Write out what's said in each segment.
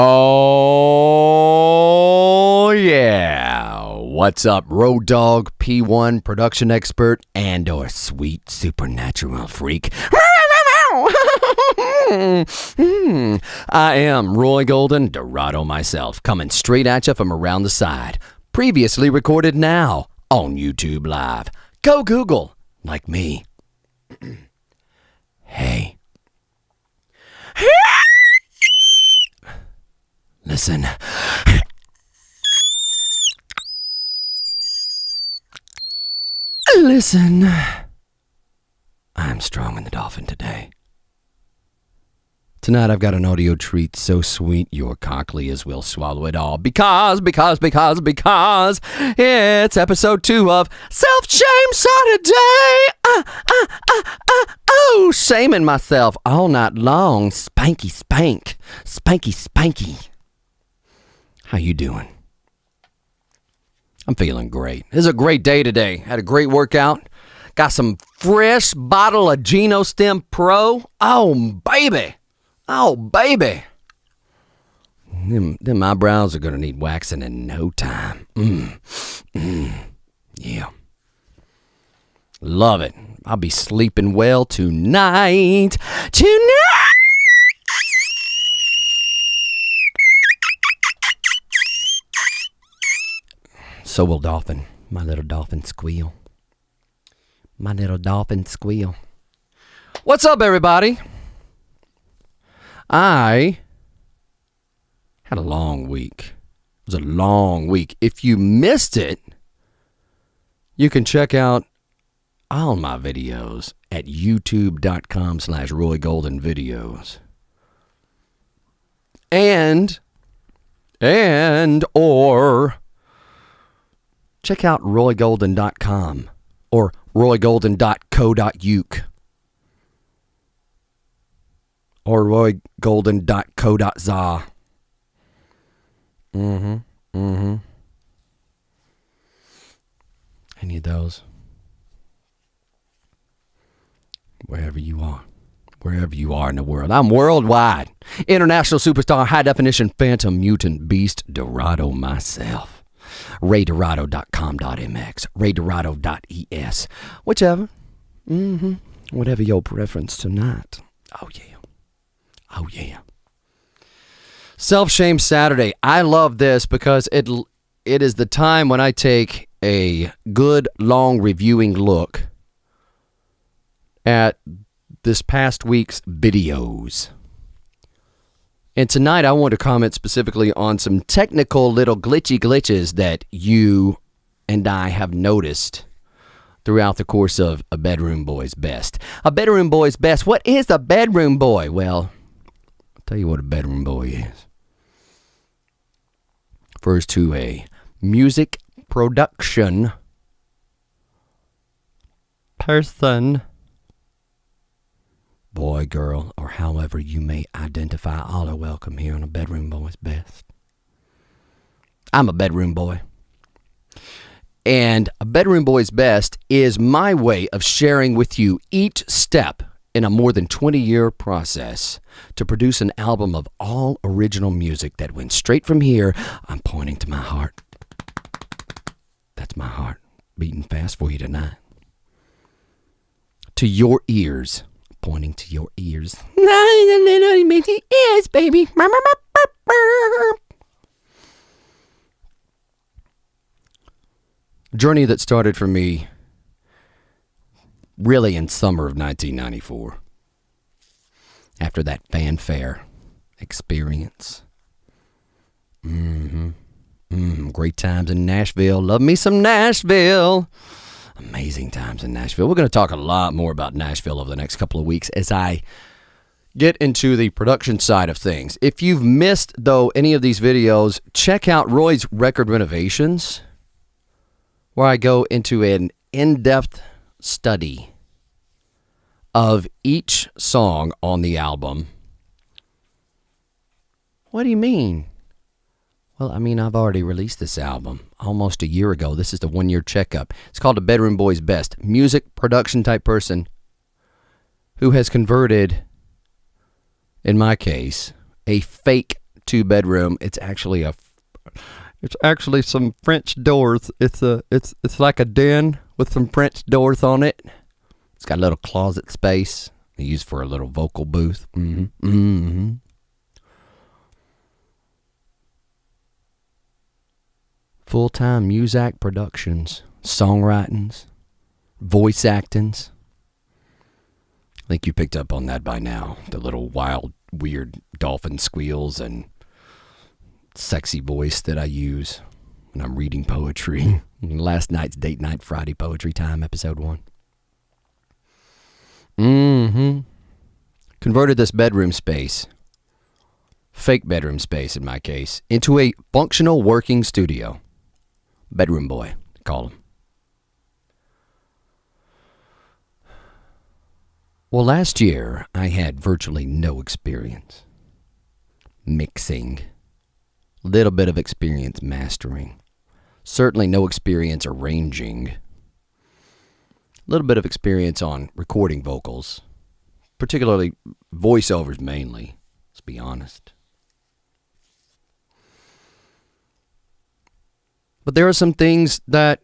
Oh, yeah. What's up, Road Dog, P1 production expert, and or sweet supernatural freak? I am Roy Golden, Dorado myself, coming straight at you from around the side. Previously recorded now on YouTube Live. Go Google, like me. Hey. Listen. Listen. I'm strong in the dolphin today. Tonight I've got an audio treat so sweet your cochlears will swallow it all because it's episode 2 of Self-Shame Saturday. Oh, shaming myself all night long. Spanky. How you doing? I'm feeling great. This is a great day today. Had a great workout. Got some fresh bottle of GenoStem Pro. Oh, baby. Them eyebrows are going to need waxing in no time. Yeah. Love it. I'll be sleeping well tonight. So will Dolphin. My little dolphin squeal. What's up, everybody? I had a long week. It was a long week. If you missed it, you can check out all my videos at youtube.com/RoyGoldenVideos. And or check out roygolden.com or roygolden.co.uk or roygolden.co.za. Any of those. Wherever you are in the world. I'm worldwide. International superstar, high definition, phantom mutant beast, Dorado myself. RayDorado.com.mx, RayDorado.es, whichever. Whatever your preference tonight. Oh yeah. Self-Shame Saturday. I love this because it is the time when I take a good, long reviewing look at this past week's videos. And tonight I want to comment specifically on some technical little glitches that you and I have noticed throughout the course of A Bedroom Boy's Best. A Bedroom Boy's Best. What is a bedroom boy? Well, I'll tell you what a bedroom boy is. Refers to a music production person, boy, girl, or however you may identify. All are welcome here on A Bedroom Boy's Best. I'm a bedroom boy. And A Bedroom Boy's Best is my way of sharing with you each step in a more than 20-year process to produce an album of all original music that went straight from here. I'm pointing to my heart. That's my heart beating fast for you tonight. To your ears. Pointing to your ears. Ears, baby. Journey that started for me really in summer of 1994. After that fanfare experience. Great times in Nashville. Love me some Nashville. Amazing times in Nashville. We're going to talk a lot more about Nashville over the next couple of weeks as I get into the production side of things. If you've missed, though, any of these videos, check out Roy's Record Renovations, where I go into an in-depth study of each song on the album. What do you mean? Well, I mean, I've already released this album almost a year ago. This is the 1-year checkup. It's called A Bedroom Boy's Best. Music production type person who has converted, in my case, a fake 2-bedroom. It's actually some French doors. It's like a den with some French doors on it. It's got a little closet space used for a little vocal booth. Full-time music productions, songwritings, voice actings. I think you picked up on that by now. The little wild, weird dolphin squeals and sexy voice that I use when I'm reading poetry. Last night's Date Night Friday Poetry Time, episode 1. Converted this bedroom space, fake bedroom space in my case, into a functional working studio. Bedroom boy, call him. Well, last year I had virtually no experience mixing. Little bit of experience mastering. Certainly no experience arranging. Little bit of experience on recording vocals, particularly voiceovers mainly, let's be honest. But there are some things that,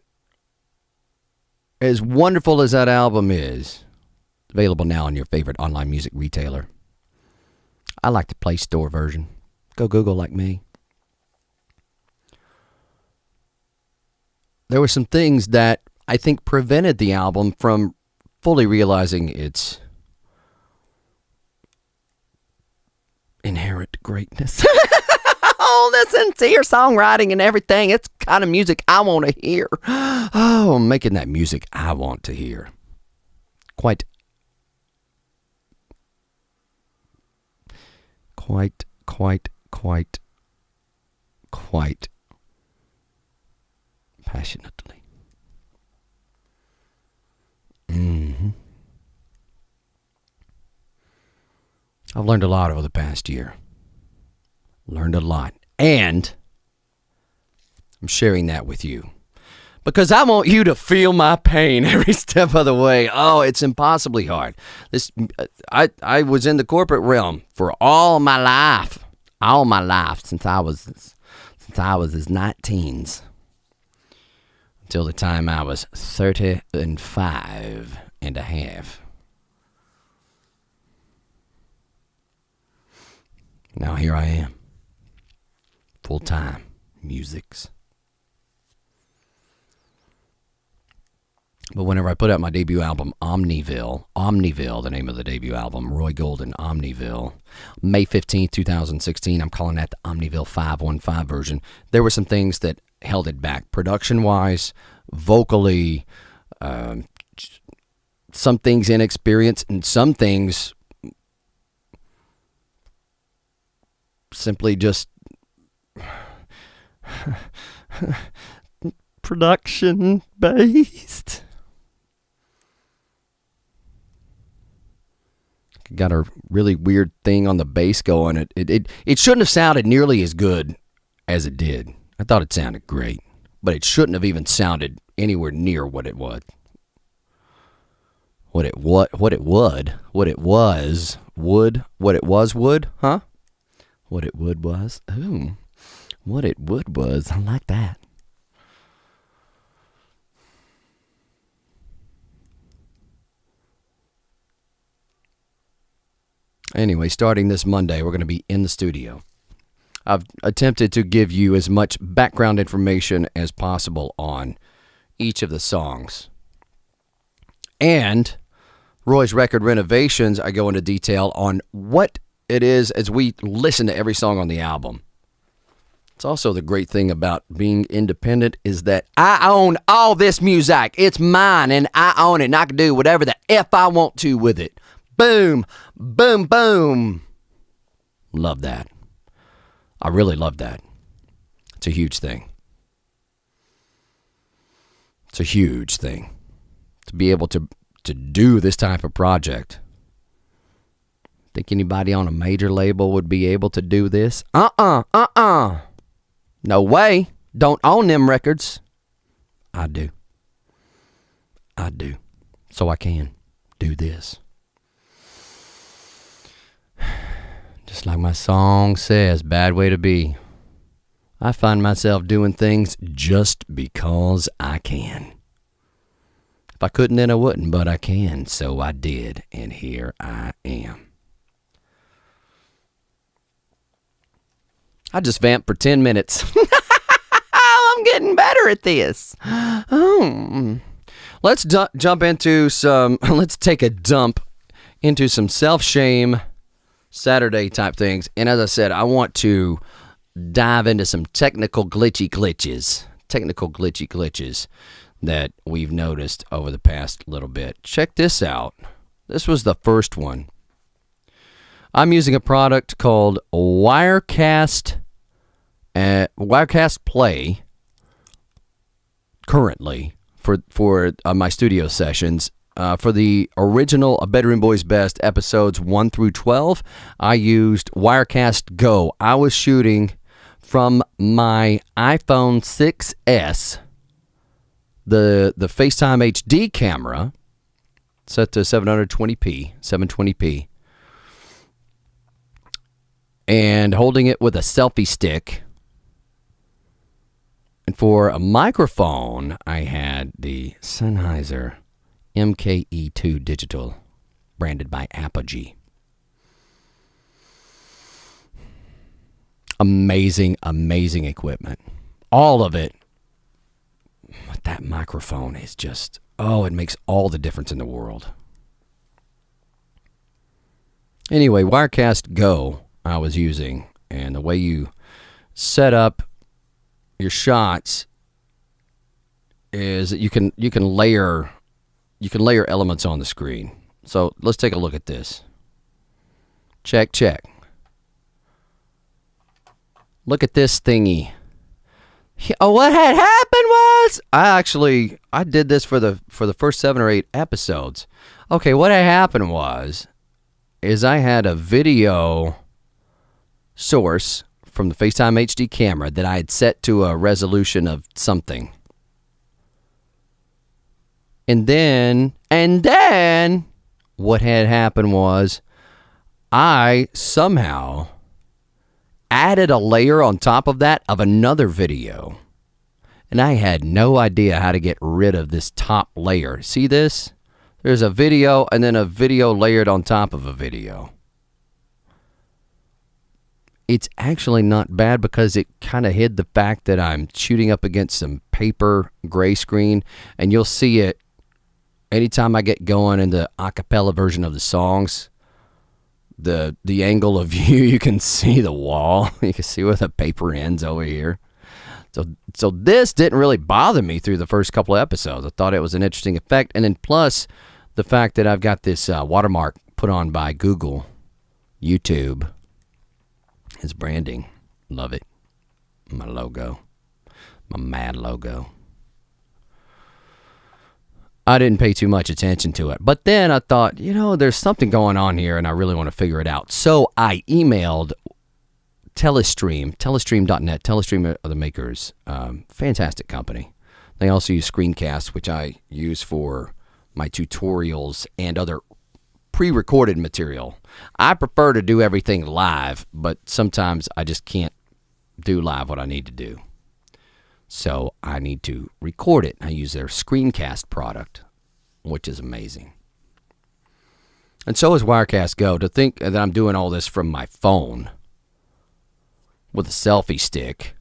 as wonderful as that album is, available now on your favorite online music retailer. I like the Play Store version. Go Google like me. There were some things that I think prevented the album from fully realizing its inherent greatness. Oh, the sincere songwriting and everything. It's the kind of music I want to hear. Oh, I'm making that music I want to hear. Quite passionately. I've learned a lot over the past year. Learned a lot. And I'm sharing that with you because I want you to feel my pain every step of the way. Oh, it's impossibly hard. I was in the corporate realm for all my life since I was as 19s until the time I was 35 and a half. Now here I am. Full-time musics. But whenever I put out my debut album, Omniville, the name of the debut album, Roy Golden, Omniville, May 15th, 2016, I'm calling that the Omniville 515 version. There were some things that held it back, production-wise, vocally, some things inexperienced, and some things simply just production based. Got a really weird thing on the bass going. It shouldn't have sounded nearly as good as it did. I thought it sounded great, but it shouldn't have even sounded anywhere near what it was. What it was, huh? What it would was. Ooh. What it would was. I like that. Anyway, starting this Monday, we're going to be in the studio. I've attempted to give you as much background information as possible on each of the songs. And Roy's Record Renovations, I go into detail on what it is as we listen to every song on the album. It's also the great thing about being independent is that I own all this music. It's mine and I own it and I can do whatever the F I want to with it. Boom, boom, boom. Love that. I really love that. It's a huge thing. It's a huge thing to be able to do this type of project. Think anybody on a major label would be able to do this? No way. Don't own them records. I do. So I can do this. Just like my song says, bad way to be. I find myself doing things just because I can. If I couldn't, then I wouldn't, but I can, so I did, and here I am. I just vamped for 10 minutes. I'm getting better at this. Let's jump into some, let's take a dump into some self-shame Saturday type things. And as I said, I want to dive into some technical glitchy glitches that we've noticed over the past little bit. Check this out. This was the first one. I'm using a product called Wirecast Play currently for my studio sessions. For the original A Bedroom Boys Best episodes 1 through 12, I used Wirecast Go. I was shooting from my iPhone 6S, the FaceTime HD camera, set to 720p, and holding it with a selfie stick. And for a microphone, I had the Sennheiser MKE2 Digital, branded by Apogee. Amazing equipment. All of it. But that microphone is just, it makes all the difference in the world. Anyway, Wirecast Go I was using, and the way you set up your shots is that you can layer elements on the screen. So let's take a look at this. Check. Look at this thingy. What had happened was I did this for the first 7 or 8 episodes. Okay, what had happened is I had a video source from the FaceTime HD camera that I had set to a resolution of something. And then what had happened was I somehow added a layer on top of that of another video. And I had no idea how to get rid of this top layer. See this? There's a video and then a video layered on top of a video. It's actually not bad because it kind of hid the fact that I'm shooting up against some paper gray screen, and you'll see it anytime I get going in the a cappella version of the songs. The angle of view, you can see the wall. You can see where the paper ends over here. So this didn't really bother me through the first couple of episodes. I thought it was an interesting effect. And then plus the fact that I've got this watermark put on by Google, YouTube. His branding. Love it. My logo. My mad logo. I didn't pay too much attention to it. But then I thought, there's something going on here and I really want to figure it out. So I emailed telestream.net. Telestream are the makers. Fantastic company. They also use screencasts, which I use for my tutorials and other pre-recorded material. I prefer to do everything live, but sometimes I just can't do live what I need to do. So I need to record it. I use their screencast product, which is amazing. And so is Wirecast Go. To think that I'm doing all this from my phone with a selfie stick,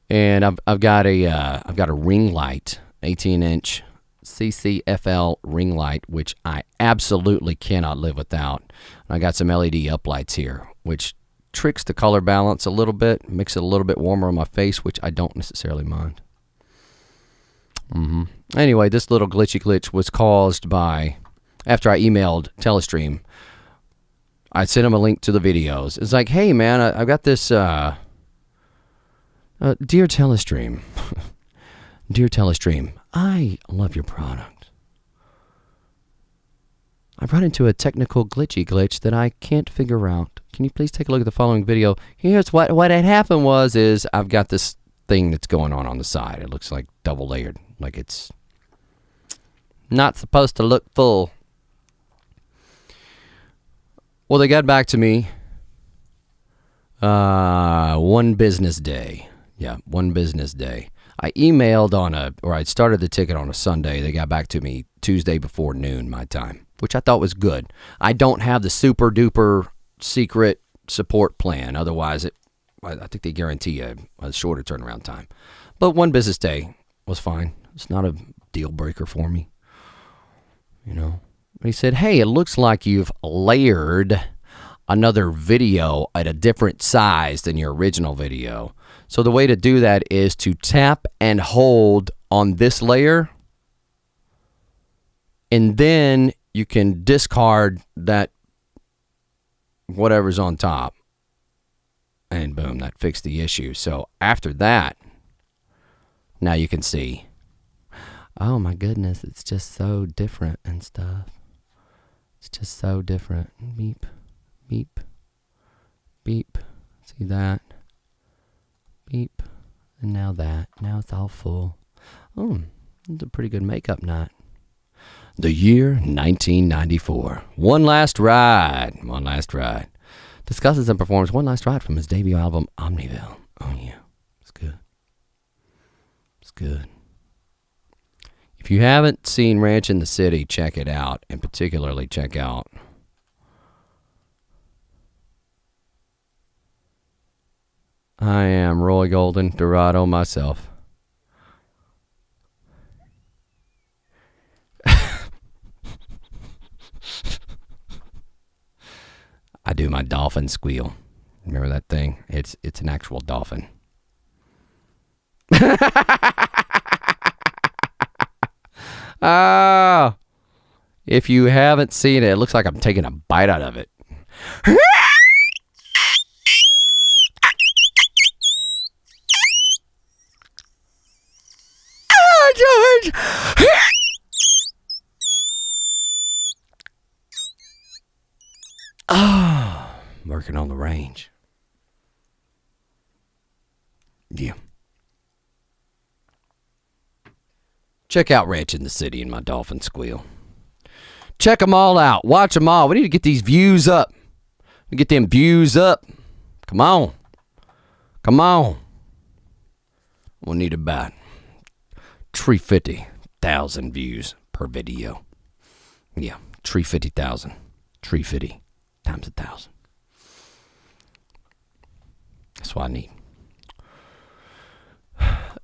and I've got a ring light, 18-inch CCFL ring light, which I absolutely cannot live without. I got some LED uplights here, which tricks the color balance a little bit, makes it a little bit warmer on my face, which I don't necessarily mind. Anyway, this little glitch was caused by, after I emailed Telestream, I sent them a link to the videos. It's like, hey man, I've got this, dear Telestream, dear Telestream, I love your product. I've run into a technical glitch that I can't figure out. Can you please take a look at the following video? Here's what had happened is I've got this thing that's going on the side. It looks like double layered, like it's not supposed to look full. Well, they got back to me one business day. Yeah, one business day. I emailed I started the ticket on a Sunday. They got back to me Tuesday before noon my time, which I thought was good. I don't have the super duper secret support plan. Otherwise, I think they guarantee a shorter turnaround time. But one business day was fine. It's not a deal breaker for me. He said, hey, it looks like you've layered another video at a different size than your original video. So the way to do that is to tap and hold on this layer, and then you can discard that whatever's on top, and boom, that fixed the issue. So after that, now you can see, oh my goodness, it's just so different and stuff. It's just so different. Beep, beep, beep. See that? Beep. And now that. Now it's all full. Oh, it's a pretty good makeup night. The year 1994. One Last Ride. One Last Ride. Discusses and performs One Last Ride from his debut album, Omniville. Oh, yeah. It's good. It's good. If you haven't seen Ranch in the City, check it out. And particularly check out I Am Roy Golden, Dorado myself. I do my dolphin squeal. Remember that thing? It's an actual dolphin. If you haven't seen it, it looks like I'm taking a bite out of it. George! Working on the range. Yeah. Check out Ranch in the City and my dolphin squeal. Check them all out. Watch them all. We need to get these views up. Get them views up. Come on. Come on. We'll need about 350,000 views per video. Yeah, 350,000. 350 times 1,000. That's what I need.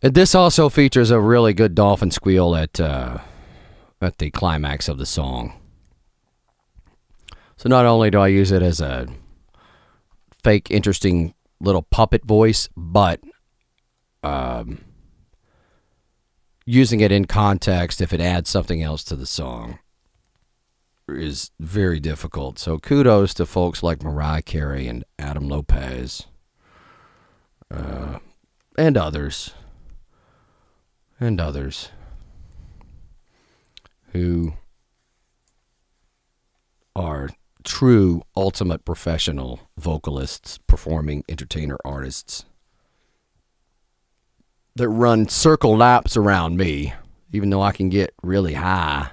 And this also features a really good dolphin squeal at the climax of the song. So not only do I use it as a fake, interesting little puppet voice, but using it in context, if it adds something else to the song, is very difficult. So kudos to folks like Mariah Carey and Adam Lopez, and others, who are true ultimate professional vocalists, performing entertainer artists that run circle laps around me, even though I can get really high.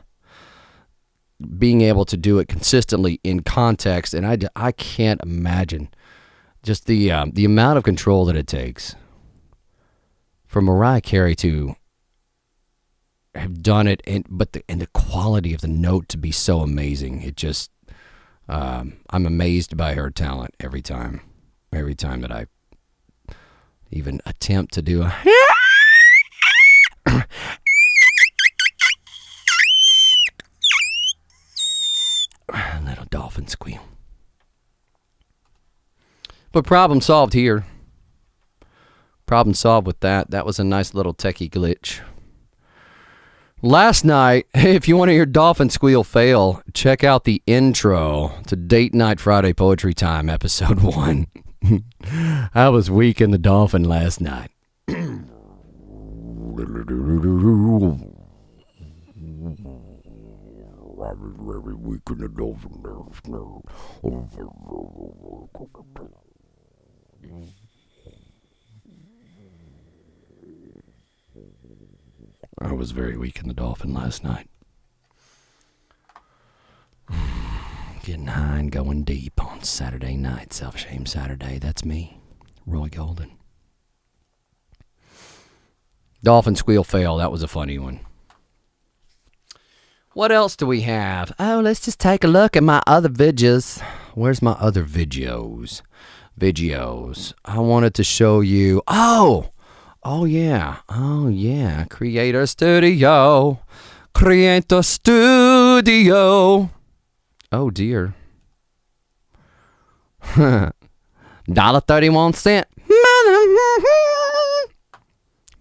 Being able to do it consistently in context, and I can't imagine just the amount of control that it takes for Mariah Carey to have done it, and the quality of the note to be so amazing. It just I'm amazed by her talent every time that I even attempt to do a little dolphin squeal. But problem solved here. Problem solved with that. That was a nice little techie glitch. Last night, if you want to hear dolphin squeal fail, check out the intro to Date Night Friday Poetry Time, episode 1. I was weak in the dolphin last night. Very weak in the dolphin. I was very weak in the dolphin last night. Getting high and going deep. on Saturday night, Self-Shame Saturday. That's me, Roy Golden. Dolphin squeal fail. That was a funny one. What else do we have? Oh, let's just take a look at my other videos. Where's my other videos? I wanted to show you. Oh yeah. Creator Studio. Oh dear. $1.31.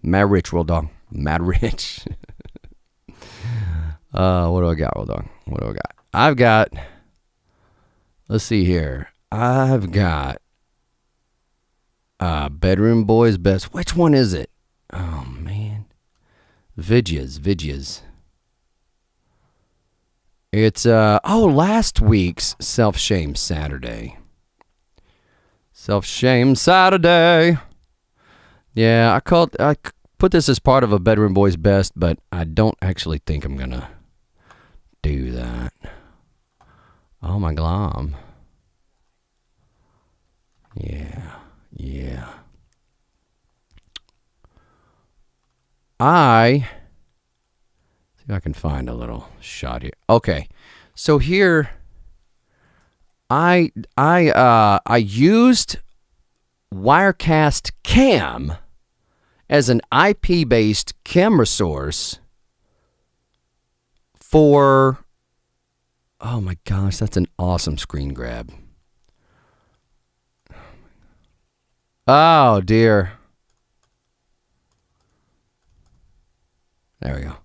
Mad Rich, World Dog. Mad Rich. What do I got, World Dog? What do I got? I've got, let's see here. I've got Bedroom Boys Best. Which one is it? Oh, man. Vidya's. It's, last week's Self-Shame Saturday. Self-Shame Saturday. Yeah, I put this as part of a Bedroom Boys Best, but I don't actually think I'm going to do that. Oh, my glom. Yeah. See if I can find a little shot here. Okay. So here I used Wirecast Cam as an IP-based camera source for, oh my gosh, that's an awesome screen grab. Oh dear. There we go.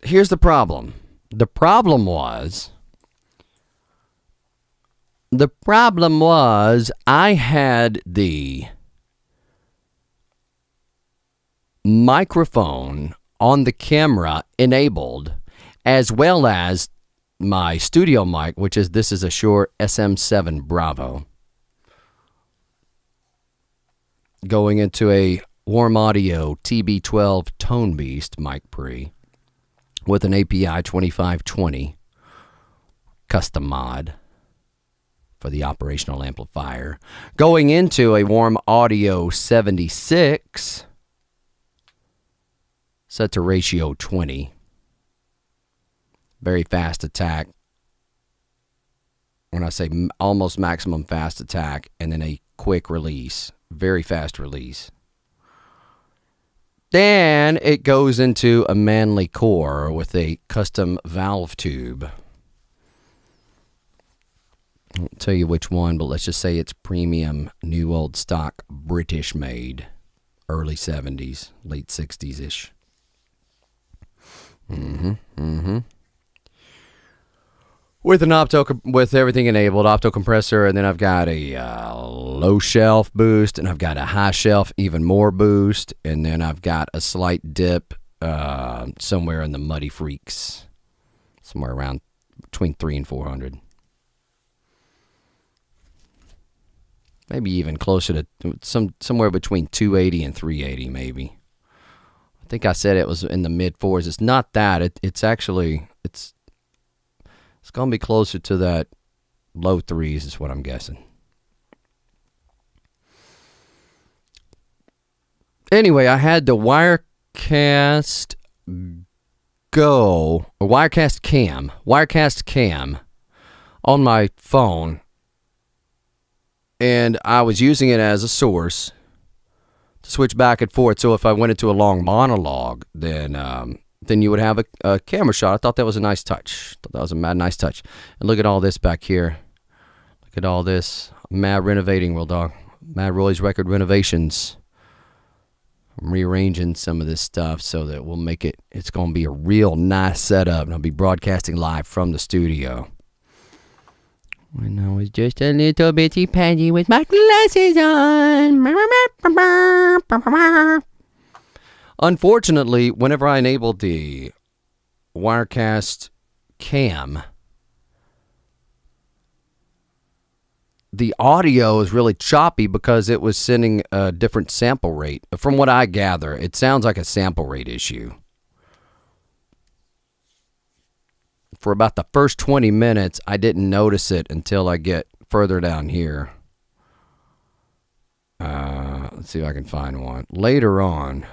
Here's the problem. The problem was I had the microphone on the camera enabled, as well as my studio mic, this is a Shure SM7 Bravo, going into a Warm Audio TB12 Tone Beast mic pre with an API 2520 custom mod for the operational amplifier, going into a Warm Audio 76 set to ratio 20. Very fast attack. When I say almost maximum fast attack, and then a quick release. Very fast release. Then it goes into a Manly core with a custom valve tube. I won't tell you which one, but let's just say it's premium, new old stock, British made, early 70s, late 60s-ish. With everything enabled, opto compressor, and then I've got a low shelf boost, and I've got a high shelf, even more boost, and then I've got a slight dip somewhere in the Muddy Freaks, somewhere around between 300 and 400. Maybe even closer to somewhere between 280 and 380, maybe. I think I said it was in the mid fours. It's not that. It's actually it's going to be closer to that low threes is what I'm guessing. Anyway, I had the Wirecast Cam on my phone, and I was using it as a source to switch back and forth. So if I went into a long monologue, then you would have a camera shot. I thought that was a nice touch. Thought that was a mad nice touch. And look at all this back here. Look at all this. Mad renovating, World Dog. Mad Roy's Record renovations. I'm rearranging some of this stuff so that we'll make it, it's going to be a real nice setup. And I'll be broadcasting live from the studio. When I was just a little bitty Peggy with my glasses on. Unfortunately, whenever I enabled the Wirecast Cam, the audio is really choppy because it was sending a different sample rate. From what I gather, it sounds like a sample rate issue. for about the first 20 minutes, I didn't notice it until I get further down here. Let's see if I can find one. Later on.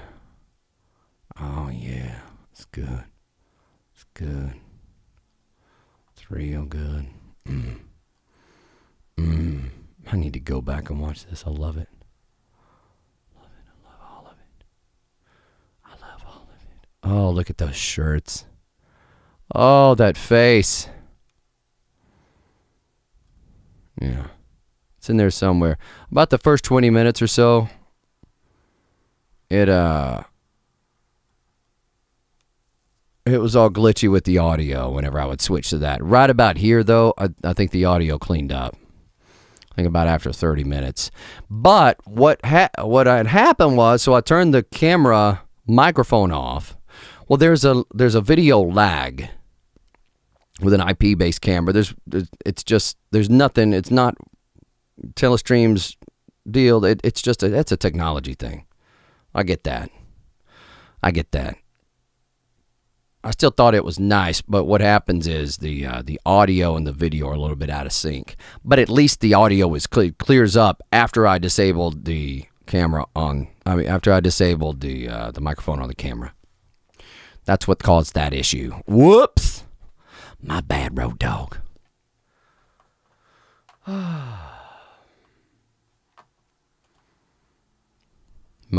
Oh, yeah. It's good. It's good. It's real good. I need to go back and watch this. I love it. Love it. I love all of it. I love all of it. Oh, look at those shirts. Oh, that face. Yeah. It's in there somewhere. About the first 20 minutes or so, it was all glitchy with the audio whenever I would switch to that. Right about here, though, I think the audio cleaned up. I think about after 30 minutes. But what had happened was, so I turned the camera microphone off. Well, there's a video lag with an IP-based camera. There's nothing. It's not Telestream's deal. That's a technology thing. I get that. I still thought it was nice, but what happens is the audio and the video are a little bit out of sync. But at least the audio is clears up after I disabled the camera on. After I disabled the microphone on the camera. That's what caused that issue. Whoops, my bad, road dog. My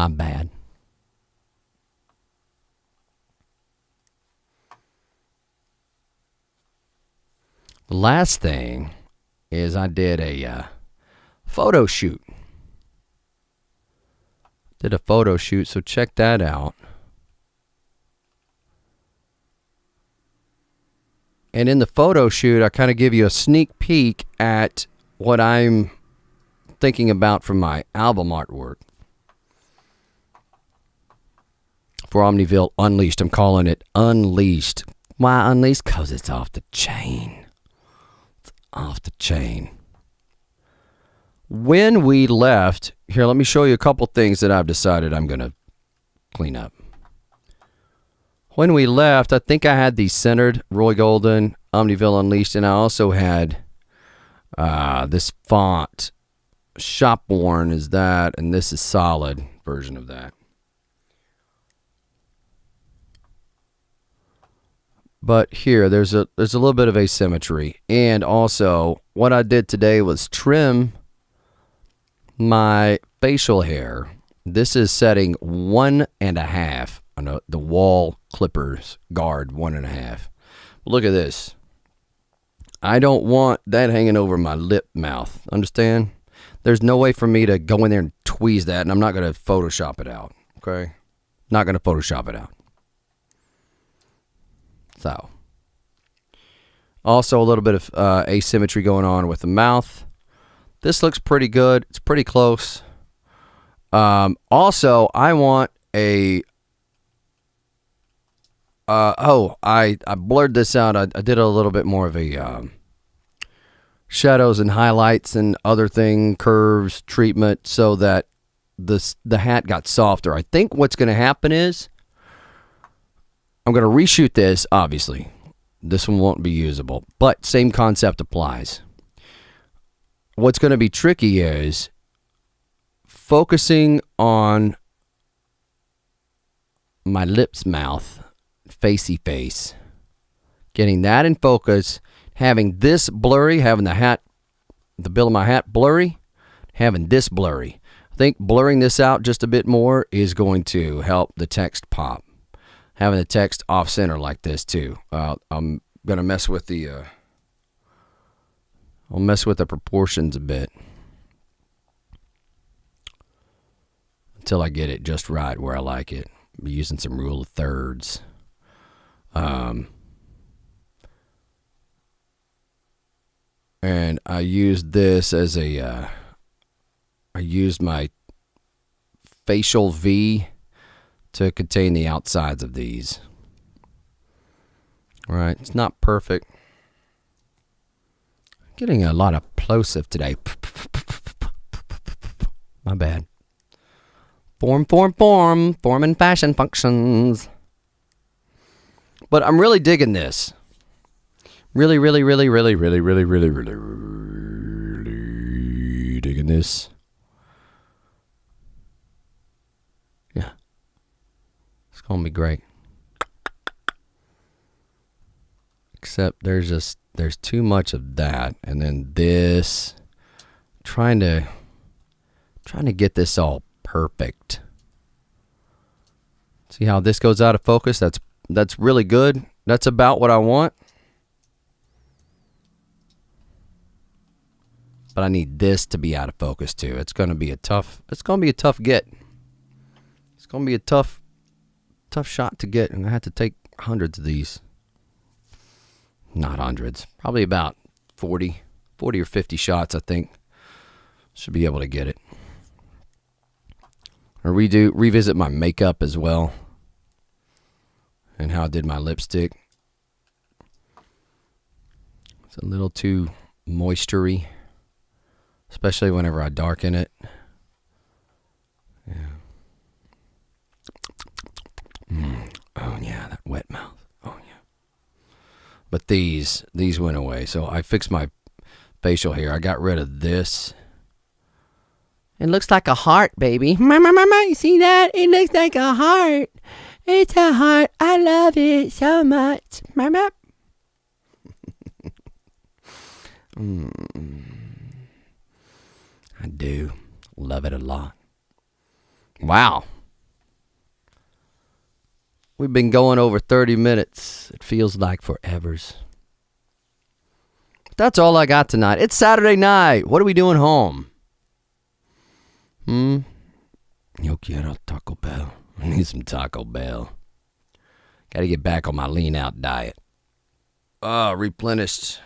bad. The last thing is I did a photo shoot. So check that out. And in the photo shoot, I kind of give you a sneak peek at what I'm thinking about for my album artwork. For Omniville Unleashed. I'm calling it Unleashed. Why Unleashed? Because it's off the chain. It's off the chain. When we left, here, let me show you a couple things that I've decided I'm going to clean up. When we left, I think I had the centered Roy Golden Omniville Unleashed, and I also had this font. Shop Worn is that, and this is solid version of that. But here, there's a little bit of asymmetry. And also, what I did today was trim my facial hair. This is setting 1.5 on the wall clippers guard 1.5. Look at this. I don't want that hanging over my lip mouth. Understand? There's no way for me to go in there and tweeze that, and I'm not going to Photoshop it out. Okay? Not going to Photoshop it out. So, also a little bit of asymmetry going on with the mouth. This looks pretty good. It's pretty close. Also, I want a... I blurred this out. I did a little bit more of a shadows and highlights and other thing, curves, treatment, so that the hat got softer. I think what's going to happen is I'm going to reshoot this, obviously. This one won't be usable, but same concept applies. What's going to be tricky is focusing on my lips, mouth, facey face, getting that in focus, having this blurry, having the bill of my hat blurry, having this blurry. I think blurring this out just a bit more is going to help the text pop. Having the text off center like this too. I'm gonna mess with the proportions a bit until I get it just right where I like it. I'm using some rule of thirds. And I used this as I used my facial V to contain the outsides of these. All right, it's not perfect. Getting a lot of plosive today. My bad. Form and fashion functions. But I'm really digging this. Really, really, really, really, really, really, really, really, really digging this. Yeah. It's going to be great. Except there's too much of that, and then this, trying to get this all perfect. See how this goes out of focus? That's really good. That's about what I want. But I need this to be out of focus too. It's going to be a tough get. It's going to be a tough shot to get, and I had to take hundreds of these. Not hundreds, probably about 40 or 50 shots, I think. Should be able to get it. Or revisit my makeup as well, and how I did my lipstick. It's a little too moistury, especially whenever I darken it. Yeah. Oh yeah, that wet mouth. Oh yeah. But these went away. So I fixed my facial hair. I got rid of this. It looks like a heart, baby. Mama, you see that? It looks like a heart. It's a heart. I love it so much. Mama. I do love it a lot. Wow. We've been going over 30 minutes. It feels like forevers. That's all I got tonight. It's Saturday night. What are we doing home? Yo quiero Taco Bell. I need some Taco Bell. Got to get back on my lean out diet. Replenished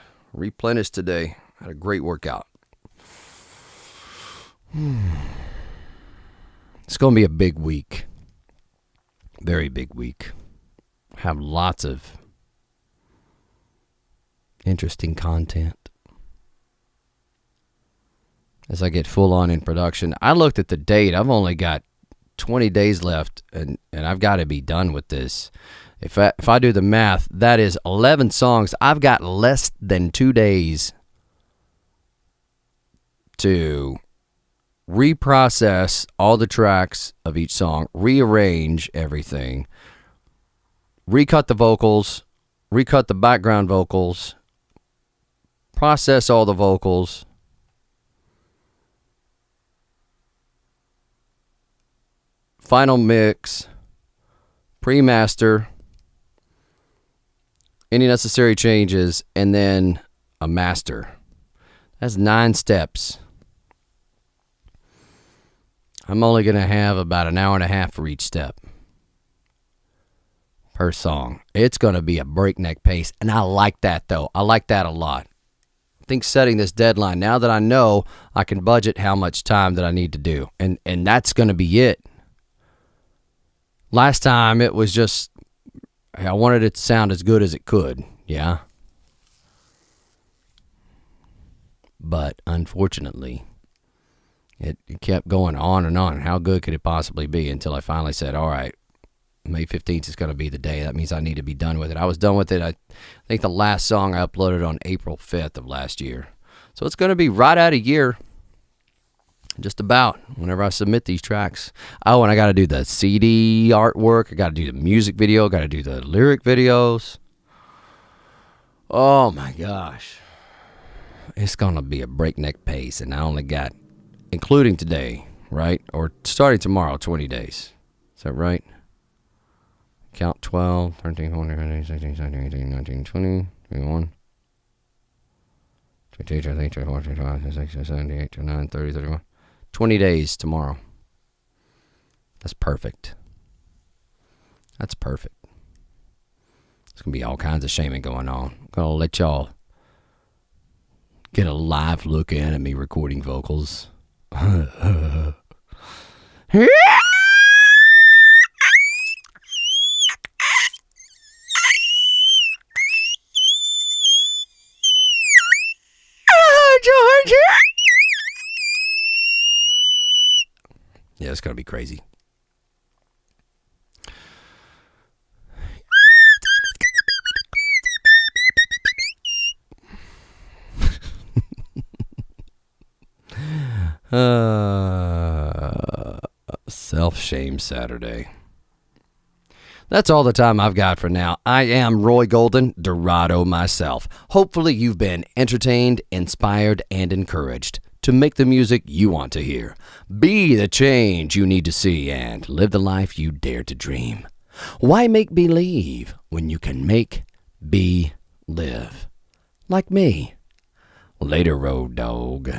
today. Had a great workout. It's going to be a big week. Very big week. Have lots of interesting content as I get full on in production. I looked at the date. I've only got 20 days left, and I've got to be done with this. If I do the math, that is 11 songs. I've got less than 2 days to reprocess all the tracks of each song, rearrange everything, recut the vocals, recut the background vocals, process all the vocals, final mix, pre-master, any necessary changes, and then a master. That's 9 steps. I'm only going to have about an hour and a half for each step per song. It's going to be a breakneck pace, and I like that, though. I like that a lot. I think setting this deadline, now that I know I can budget how much time that I need to do, and that's going to be it. Last time, it was just, I wanted it to sound as good as it could, yeah? But, unfortunately, it kept going on and on. How good could it possibly be until I finally said, all right, May 15th is going to be the day. That means I need to be done with it. I was done with it. I think the last song I uploaded on April 5th of last year. So it's going to be right at a year, just about, whenever I submit these tracks. Oh, and I got to do the CD artwork. I got to do the music video. Got to do the lyric videos. Oh, my gosh. It's going to be a breakneck pace, and I only got, including today, right? Or starting tomorrow, 20 days. Is that right? Count 12, 13, 14, 15, 16, 17, 18, 19, 20, 21, 22, 23, 24, 25, 26, 27, 28, 29, 30, 31. 20 days tomorrow. That's perfect. That's perfect. There's going to be all kinds of shaming going on. I'm going to let y'all get a live look in at me recording vocals. George. Yeah, it's going to be crazy. Self-shame Saturday. That's all the time I've got for now. I am Roy Golden, Dorado myself. Hopefully you've been entertained, inspired, and encouraged to make the music you want to hear. Be the change you need to see and live the life you dare to dream. Why make believe when you can make be live? Like me. Later, road dog.